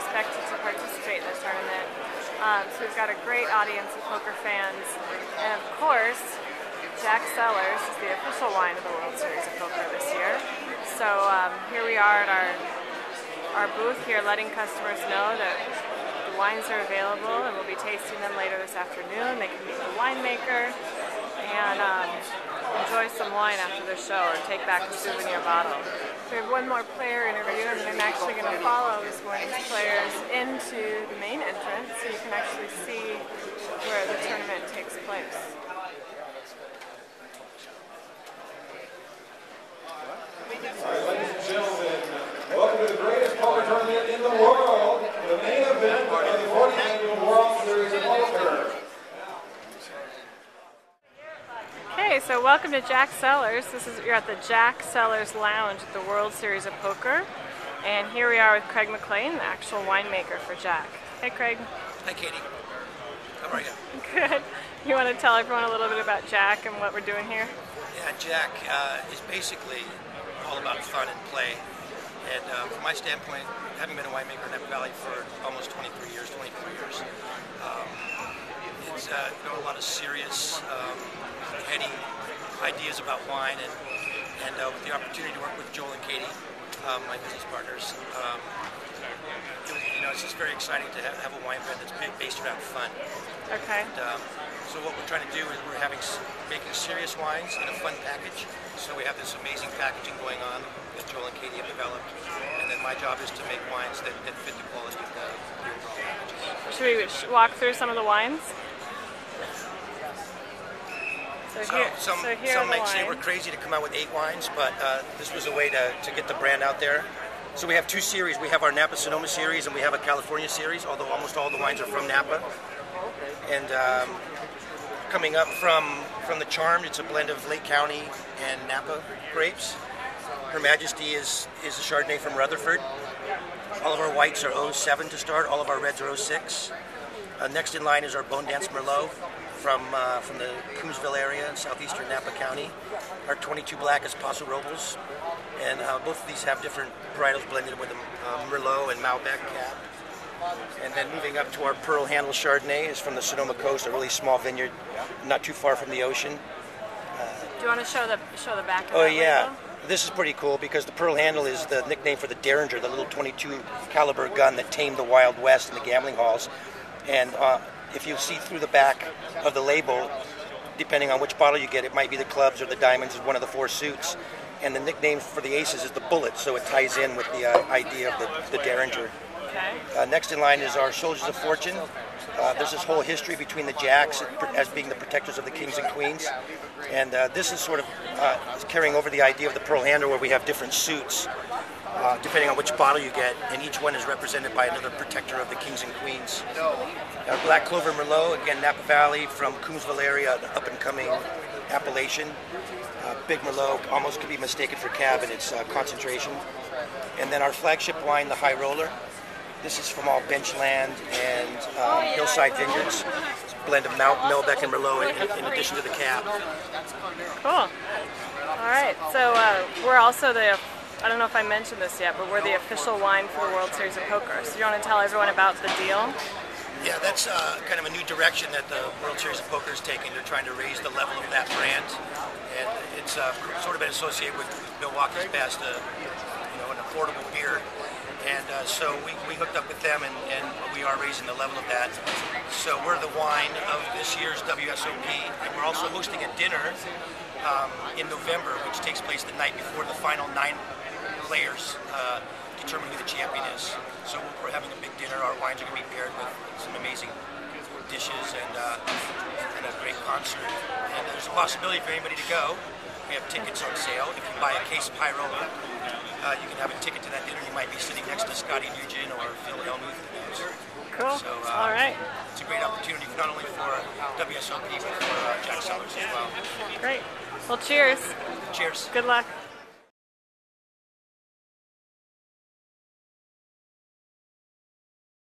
expected to participate in the tournament. So we've got a great audience of poker fans, and of course, JAQK Cellars is the official wine of the World Series of Poker this year. So here we are at our booth here, letting customers know that the wines are available, and we'll be tasting them later this afternoon. They can meet the winemaker and enjoy some wine after the show, or take back a souvenir bottle. So we have one more player interview, and I'm actually going to follow this morning's players into the main entrance so you can actually see where the tournament takes place. Ladies and gentlemen, welcome to the greatest poker tournament in the world, the main event of the 40th Annual World Series of Poker. Okay, so welcome to JAQK Cellars. You're at the JAQK Cellars Lounge at the World Series of Poker, and here we are with Craig MacLean, the actual winemaker for JAQK. Hey, Craig. Hi, Katie. How are you? Good. You want to tell everyone a little bit about JAQK and what we're doing here? Yeah, JAQK is basically all about fun and play. And from my standpoint, having been a winemaker in Napa Valley for almost 24 years, it's a lot of serious, heady ideas about wine, and with the opportunity to work with Joel and Katie, my business partners, it's just very exciting to have a wine brand that's based around fun. Okay. And, so what we're trying to do is we're making serious wines in a fun package. So we have this amazing packaging going on that Joel and Katie have developed, and then my job is to make wines that fit the quality of the overall packages. Should we walk through some of the wines? Some might say we're crazy to come out with 8 wines, but this was a way to get the brand out there. So we have 2 series. We have our Napa Sonoma series, and we have a California series, although almost all the wines are from Napa. And coming up from the Charmed, it's a blend of Lake County and Napa grapes. Her Majesty is a Chardonnay from Rutherford. All of our whites are 07 to start. All of our reds are 06. Next in line is our Bone Dance Merlot from the Coombsville area in southeastern Napa County. Our 22 Black is Paso Robles. And both of these have different varietals blended with them, Merlot and Malbec cab. And then moving up to our Pearl Handle Chardonnay is from the Sonoma Coast, a really small vineyard, not too far from the ocean. Do you want to show the back of that label? This is pretty cool because the Pearl Handle is the nickname for the Derringer, the little 22 caliber gun that tamed the Wild West in the gambling halls. And if you see through the back of the label, depending on which bottle you get, it might be the clubs or the diamonds or one of the 4 suits. And the nickname for the aces is the Bullet, so it ties in with the idea of the Derringer. Okay. Next in line is our Soldiers of Fortune. There's this whole history between the JAQKs as being the protectors of the kings and queens. And this is sort of carrying over the idea of the Pearl Handle, where we have different suits, depending on which bottle you get, and each one is represented by another protector of the kings and queens. Our Black Clover Merlot, again, Napa Valley from Coombsville area, the up-and-coming appellation. Big Merlot almost could be mistaken for Cab in its concentration. And then our flagship wine, the High Roller. This is from all Benchland and Hillside Vineyards. It's a blend of Malbec and Merlot in addition to the Cab. Cool. All right, so we're also I don't know if I mentioned this yet, but we're the official wine for the World Series of Poker. So you want to tell everyone about the deal? Yeah, that's kind of a new direction that the World Series of Poker is taking. They're trying to raise the level of that brand, and it's sort of been associated with Milwaukee's Best, an affordable beer. And so we hooked up with them, and we are raising the level of that. So we're the wine of this year's WSOP, and we're also hosting a dinner in November, which takes place the night before the final 9 players determine who the champion is. So we're having a big dinner. Our wines are going to be paired with some amazing dishes and a great concert. And there's a possibility for anybody to go. We have tickets on sale. If you buy a case of High Roller, you can have a ticket to that dinner. You might be sitting next to Scotty Nugent or Phil Hellmuth. Cool. So, all right. It's a great opportunity not only for WSOP but for JAQK Cellars as well. Great. Well, cheers. Cheers. Good luck.